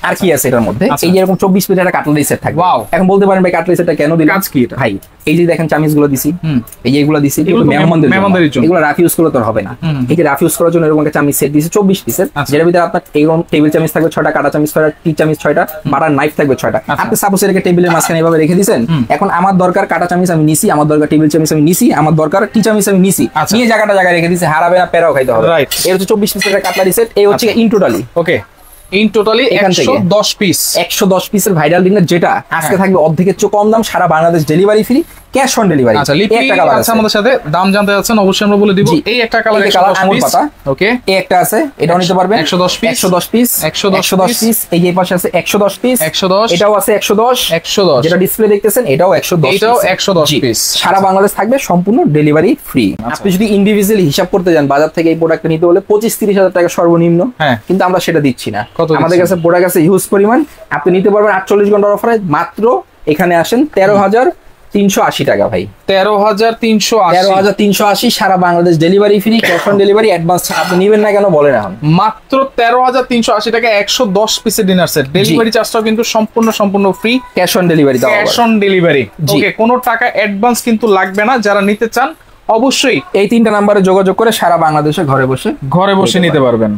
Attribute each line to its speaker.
Speaker 1: আর কি আছে এটার মধ্যে, এই যে এরকম 24 পিসের একটা কাটলারি সেট থাকবে। এখন বলতে পারেন ভাই কাটলারি সেটটা কেন দিলাম,
Speaker 2: কাজ কি এটা
Speaker 1: ভাই? এই যে দেখেন চামিচগুলো দিছি, এই যে এগুলো দিছি, এগুলো মেহমানদের জন্য, এগুলো রাফ ইউজ করলে তো হবে না। এই যে রাফ ইউজ করার জন্য এরকম একটা চামিচ সেট দিছি 24 পিসের, যেটার ভিতরে আপনার এরকম টেবিল চামিচ থাকবে 6টা, কাটা চামিচ 6টা, টি চামিচ 6টা, বাটার নাইফ থাকবে 6টা। আপনি সাপোজ এটাকে টেবিলের মাঝখানে এভাবে রেখে দিয়েছেন, এখন আমার দরকার কাটা চামিচ আমি নিছি, আমার দরকার টেবিল চামিচ আমি নিছি, আমার দরকার টি চামিচ আমি নিছি, নিয়ে জায়গাটা জায়গায় রেখে দিয়েছি, হারাবে না, পেরাও খাইতে হবে। এর হচ্ছে 24 পিসের একটা কাটলারি সেট। এই হচ্ছে in totally,
Speaker 2: okay, in totally 110 piece,
Speaker 1: 110 পিসের ভাইরাল ডিনার, যেটা আজকে থাকবে অর্ধেকের চেয়ে কম দাম, সারা Bangladesh delivery free, cash on delivery.
Speaker 2: আচ্ছা, লিপি আছে আমাদের সাথে, দাম জানতে যাচ্ছেন অবশ্যই আমরা বলে দিব। এই একটা কালার 110 পিস, ওকে,
Speaker 1: এই একটা আছে, এটাও নিতে পারবেন
Speaker 2: 110 পিস,
Speaker 1: 110 পিস, 110 পিস। এই যে পাশে আছে 110 পিস,
Speaker 2: 110,
Speaker 1: এটাও আছে 110, যেটা ডিসপ্লে দেখতেছেন এটাও 110,
Speaker 2: এটাও 110 পিস।
Speaker 1: সারা বাংলাদেশ থাকবে সম্পূর্ণ ডেলিভারি ফ্রি। আপনি যদি ইন্ডিভিজুয়ালি হিসাব করতে যান, বাজার থেকে এই প্রোডাক্টটা নিতে হলে 25-30 হাজার টাকা সর্বনিম্ন, কিন্তু আমরা সেটা দিচ্ছি না। আমাদের কাছে প্রোডাক্ট আছে হিউজ পরিমাণ, আপনি নিতে পারবেন 48 ঘন্টার অফারে মাত্র। এখানে আসেন 13,380 টাকা ভাই, 13,380, সারা Bangladesh delivery free, cash on delivery, advance আপনি নেবেন না কেন বলেন এখন?
Speaker 2: মাত্র 13,380 টাকা 110 পিসের ডিনার সেট, ডেলিভারি চার্জটাও কিন্তু সম্পূর্ণ ফ্রি,
Speaker 1: ক্যাশ অন ডেলিভারি দাও,
Speaker 2: ক্যাশ অন ডেলিভারি। ওকে, কোনো টাকা অ্যাডভান্স কিন্তু লাগবে না। যারা নিতে চান অবশ্যই
Speaker 1: এই 3টা নাম্বারে যোগাযোগ করে সারা বাংলাদেশে ঘরে বসে
Speaker 2: নিতে পারবেন।